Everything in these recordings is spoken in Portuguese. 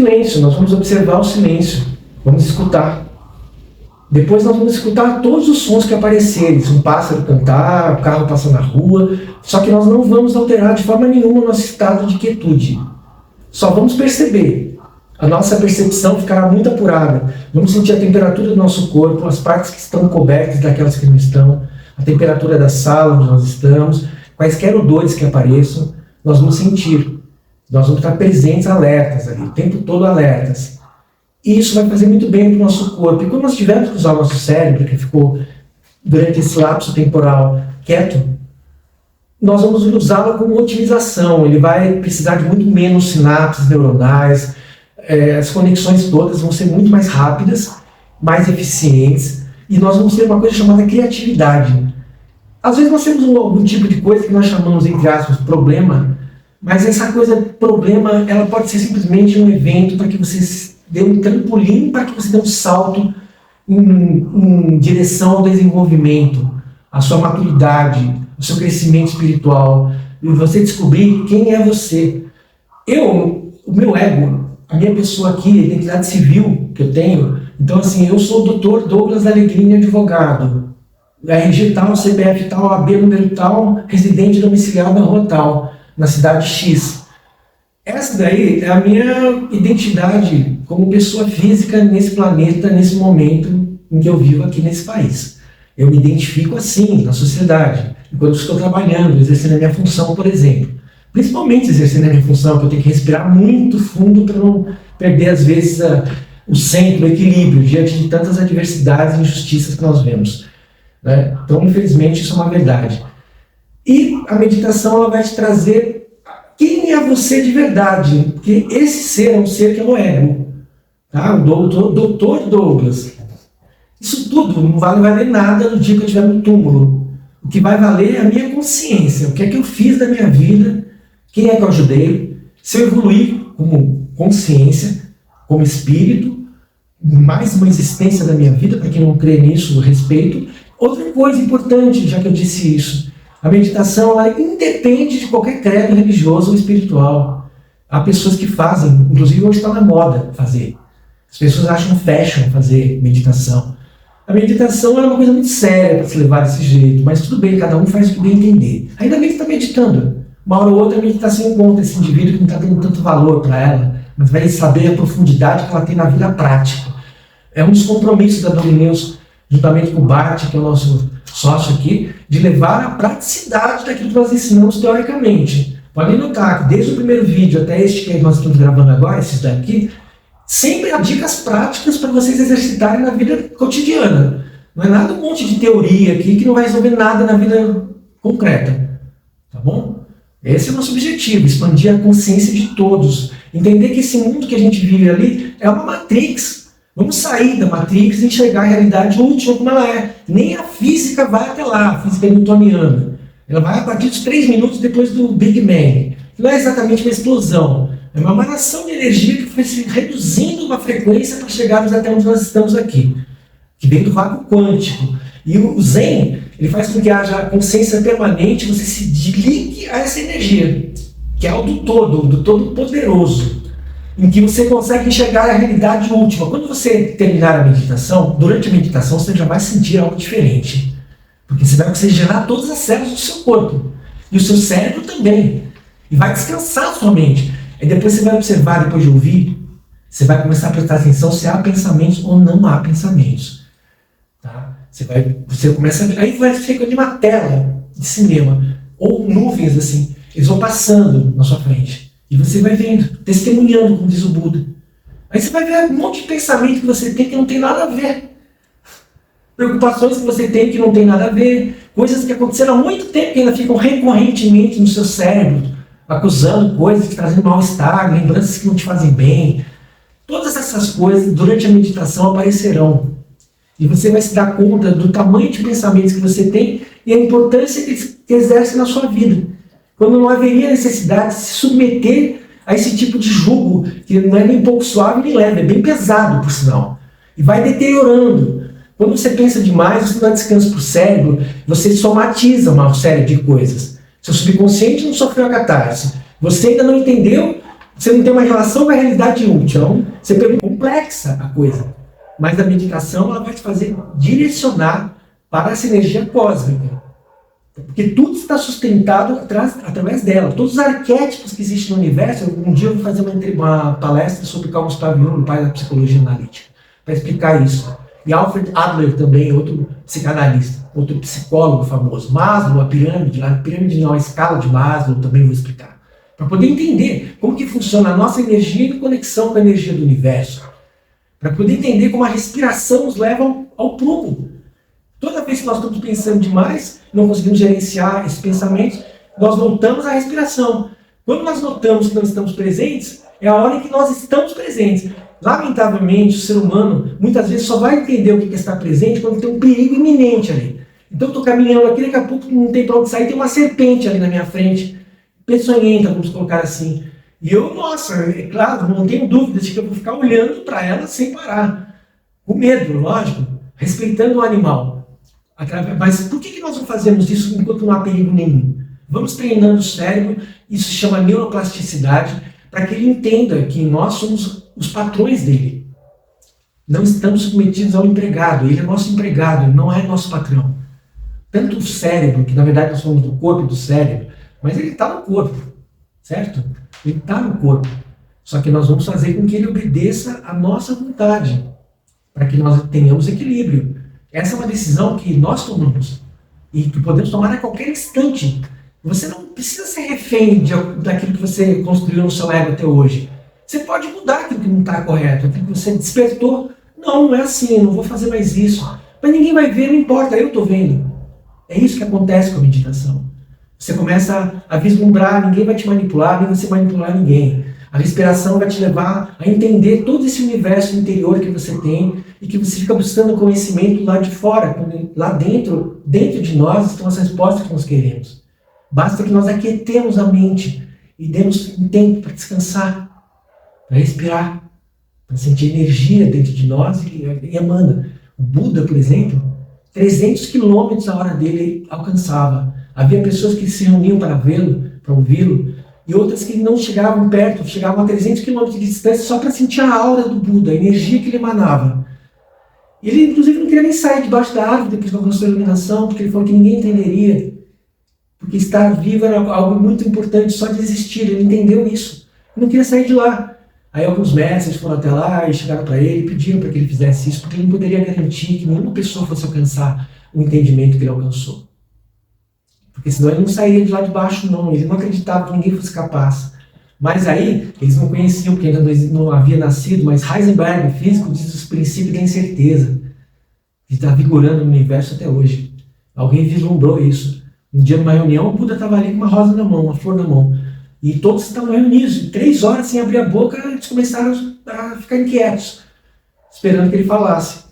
silêncio, nós vamos observar o silêncio, vamos escutar. Depois nós vamos escutar todos os sons que aparecerem, se um pássaro cantar, o carro passar na rua, só que nós não vamos alterar de forma nenhuma o nosso estado de quietude. Só vamos perceber. A nossa percepção ficará muito apurada. Vamos sentir a temperatura do nosso corpo, as partes que estão cobertas daquelas que não estão, a temperatura da sala onde nós estamos, quaisquer odores que apareçam, nós vamos sentir. Nós vamos estar presentes, alertas ali, o tempo todo alertas. E isso vai fazer muito bem para o nosso corpo. E quando nós tivermos que usar o nosso cérebro, que ficou durante esse lapso temporal quieto, nós vamos usá-lo como otimização. Ele vai precisar de muito menos sinapses neuronais, as conexões todas vão ser muito mais rápidas, mais eficientes, e nós vamos ter uma coisa chamada criatividade. Às vezes nós temos algum tipo de coisa que nós chamamos, entre aspas, problema, mas essa coisa, problema, ela pode ser simplesmente um evento para que você dê um trampolim, para que você dê um salto em direção ao desenvolvimento, à sua maturidade, ao seu crescimento espiritual, e você descobrir quem é você. O meu ego, a minha pessoa aqui, a identidade civil que eu tenho, então assim, eu sou o Dr. Douglas Alegrini, advogado, RG tal, CPF tal, AB número tal, residente domiciliar na rua tal, na cidade X. Essa daí é a minha identidade como pessoa física nesse planeta, nesse momento em que eu vivo aqui nesse país. Eu me identifico assim na sociedade, enquanto estou trabalhando, exercendo a minha função, por exemplo. Principalmente exercendo a minha função, que eu tenho que respirar muito fundo para não perder, às vezes, o centro, o equilíbrio, diante de tantas adversidades e injustiças que nós vemos. Né? Então, infelizmente, isso é uma verdade. E a meditação ela vai te trazer quem é você de verdade, porque esse ser é um ser que é o ego. Tá? O Dr. Douglas. Isso tudo não vai valer nada no dia que eu estiver no túmulo. O que vai valer é a minha consciência, o que é que eu fiz da minha vida, quem é que eu ajudei, se eu evoluir como consciência, como espírito, mais uma existência da minha vida, para quem não crê nisso, respeito. Outra coisa importante, já que eu disse isso, a meditação ela independe de qualquer credo religioso ou espiritual. Há pessoas que fazem, inclusive hoje está na moda fazer. As pessoas acham fashion fazer meditação. A meditação é uma coisa muito séria para se levar desse jeito, mas tudo bem, cada um faz o que bem entender. Ainda bem que está meditando. Uma hora ou outra a meditação encontra esse indivíduo que não está dando tanto valor para ela, mas vai saber a profundidade que ela tem na vida prática. É um dos compromissos da Domineus, juntamente com o Bart, que é o nosso sócio aqui, de levar a praticidade daquilo que nós ensinamos teoricamente. Podem notar que desde o primeiro vídeo até este que nós estamos gravando agora, esses daqui, sempre há dicas práticas para vocês exercitarem na vida cotidiana. Não é nada um monte de teoria aqui que não vai resolver nada na vida concreta. Tá bom? Esse é o nosso objetivo, expandir a consciência de todos. Entender que esse mundo que a gente vive ali é uma matrix. Vamos sair da Matrix e enxergar a realidade última como ela é. Nem a física vai até lá, a física newtoniana. Ela vai a partir dos 3 minutos depois do Big Bang. Não é exatamente uma explosão. É uma emanação de energia que foi se reduzindo uma frequência para chegarmos até onde nós estamos aqui. Que vem do vácuo quântico. E o Zen, ele faz com que haja consciência permanente, você se desligue a essa energia, que é o do todo poderoso. Em que você consegue enxergar a realidade última. Quando você terminar a meditação, durante a meditação você já vai sentir algo diferente. Porque você vai oxigenar todas as células do seu corpo. E o seu cérebro também. E vai descansar a sua mente. Aí depois você vai observar, depois de ouvir, você vai começar a prestar atenção se há pensamentos ou não há pensamentos. Tá? Você começa a ver, aí vai ficar de uma tela de cinema. Ou nuvens assim. Eles vão passando na sua frente. E você vai vendo, testemunhando, como diz o Buda. Aí você vai ver um monte de pensamento que você tem que não tem nada a ver. Preocupações que você tem que não tem nada a ver. Coisas que aconteceram há muito tempo que ainda ficam recorrentemente no seu cérebro, acusando coisas que trazem mal-estar, lembranças que não te fazem bem. Todas essas coisas, durante a meditação, aparecerão. E você vai se dar conta do tamanho de pensamentos que você tem e a importância que exerce na sua vida. Quando não haveria necessidade de se submeter a esse tipo de jugo, que não é nem pouco suave nem leve, é bem pesado, por sinal. E vai deteriorando. Quando você pensa demais, você não dá descanso para o cérebro, você somatiza uma série de coisas. Seu subconsciente não sofreu a catarse. Você ainda não entendeu Você não tem uma relação com a realidade útil. Então, você pega complexa a coisa. Mas a meditação ela vai te fazer direcionar para essa energia cósmica. Porque tudo está sustentado através dela. Todos os arquétipos que existem no universo. Um dia eu vou fazer uma palestra sobre Carl Gustav Jung, o pai da psicologia analítica, para explicar isso. E Alfred Adler também, outro psicanalista, outro psicólogo famoso. Maslow, a pirâmide não, a escala de Maslow, também vou explicar. Para poder entender como que funciona a nossa energia em conexão com a energia do universo. Para poder entender como a respiração nos leva ao prumo. Toda vez que nós estamos pensando demais, não conseguimos gerenciar esses pensamentos, nós voltamos à respiração. Quando nós notamos que não estamos presentes, é a hora em que nós estamos presentes. Lamentavelmente, o ser humano, muitas vezes, só vai entender o que é estar presente quando tem um perigo iminente ali. Então, eu estou caminhando aqui, daqui a pouco não tem para onde sair, tem uma serpente ali na minha frente, peçonhenta, vamos colocar assim. E eu, nossa, é claro, não tenho dúvidas de que eu vou ficar olhando para ela sem parar. Com medo, lógico, respeitando o animal. Mas por que nós não fazemos isso enquanto não há perigo nenhum? Vamos treinando o cérebro, isso se chama neuroplasticidade, para que ele entenda que nós somos os patrões dele. Não estamos submetidos ao empregado, ele é nosso empregado, ele não é nosso patrão. Tanto o cérebro, que na verdade nós somos do corpo e do cérebro, mas ele está no corpo, certo? Ele está no corpo. Só que nós vamos fazer com que ele obedeça à nossa vontade, para que nós tenhamos equilíbrio. Essa é uma decisão que nós tomamos e que podemos tomar a qualquer instante. Você não precisa ser refém daquilo que você construiu no seu ego até hoje. Você pode mudar aquilo que não está correto, aquilo que você despertou. Não é assim, eu não vou fazer mais isso. Mas ninguém vai ver, não importa, eu estou vendo. É isso que acontece com a meditação. Você começa a vislumbrar, ninguém vai te manipular, nem você manipular ninguém. A respiração vai te levar a entender todo esse universo interior que você tem e que você fica buscando conhecimento lá de fora, lá dentro de nós estão as respostas que nós queremos. Basta que nós aquietemos a mente e demos um tempo para descansar, para respirar, para sentir energia dentro de nós e emana. O Buda, por exemplo, 300 quilômetros a hora dele alcançava. Havia pessoas que se reuniam para vê-lo, para ouvi-lo, e outras que não chegavam perto, chegavam a 300 quilômetros de distância só para sentir a aura do Buda, a energia que ele emanava. E ele, inclusive, não queria nem sair debaixo da árvore depois que alcançou a iluminação, porque ele falou que ninguém entenderia. Porque estar vivo era algo muito importante, só de existir. Ele entendeu isso. Ele não queria sair de lá. Aí alguns mestres foram até lá e chegaram para ele e pediram para que ele fizesse isso, porque ele não poderia garantir que nenhuma pessoa fosse alcançar o entendimento que ele alcançou. Porque senão ele não sairia de lá de baixo, não. Ele não acreditava que ninguém fosse capaz. Mas aí, eles não conheciam, porque ainda não havia nascido, mas Heisenberg, o físico, diz os princípios da incerteza, que está vigorando no universo até hoje. Alguém vislumbrou isso. Um dia, numa reunião, o Buda estava ali com uma rosa na mão, uma flor na mão. E todos estavam reunidos. 3 horas sem abrir a boca, eles começaram a ficar inquietos, esperando que ele falasse.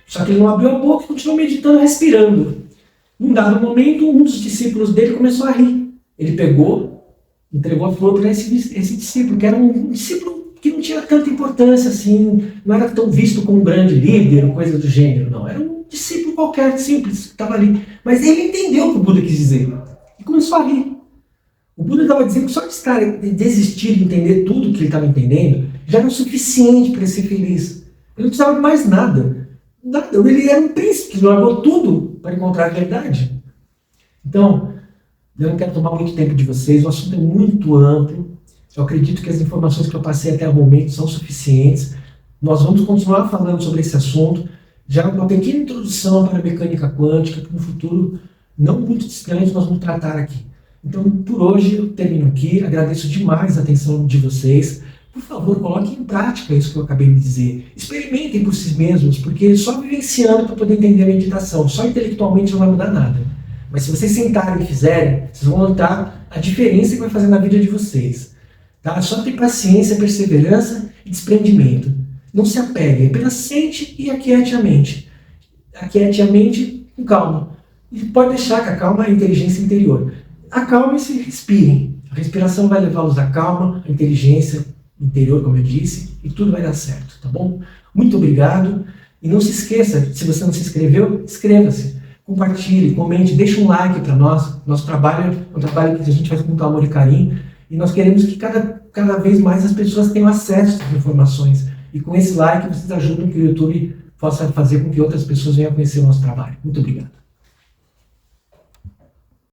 Só que ele não abriu a boca e continuou meditando, respirando. Num dado momento, um dos discípulos dele começou a rir. Ele pegou, entregou a flor para esse discípulo, que era um discípulo que não tinha tanta importância assim, não era tão visto como um grande líder ou coisa do gênero, não. Era um discípulo qualquer, simples, que estava ali. Mas ele entendeu o que o Buda quis dizer e começou a rir. O Buda estava dizendo que só de existir e entender tudo que ele estava entendendo já era o suficiente para ele ser feliz. Ele não precisava de mais nada. Ele era um príncipe que largou tudo para encontrar a verdade. Então, eu não quero tomar muito tempo de vocês, o assunto é muito amplo. Eu acredito que as informações que eu passei até o momento são suficientes. Nós vamos continuar falando sobre esse assunto. Já uma pequena introdução para a mecânica quântica, que no futuro, não muito distante, nós vamos tratar aqui. Então, por hoje, eu termino aqui. Agradeço demais a atenção de vocês. Por favor, coloquem em prática isso que eu acabei de dizer. Experimentem por si mesmos, porque só vivenciando para poder entender a meditação. Só intelectualmente não vai mudar nada. Mas se vocês sentarem e fizerem, vocês vão notar a diferença que vai fazer na vida de vocês. Tá? Só ter paciência, perseverança e desprendimento. Não se apegue, apenas sente e aquiete a mente. Aquiete a mente com calma. E pode deixar que a calma é a inteligência interior. Acalme-se e respirem. A respiração vai levá-los à calma, à inteligência interior, como eu disse, e tudo vai dar certo, tá bom? Muito obrigado. E não se esqueça, se você não se inscreveu, inscreva-se. Compartilhe, comente, deixe um like para nós. Nosso trabalho é um trabalho que a gente faz com muito amor e carinho. E nós queremos que cada cada vez mais as pessoas tenham acesso às informações. E com esse like vocês ajudam que o YouTube possa fazer com que outras pessoas venham conhecer o nosso trabalho. Muito obrigado.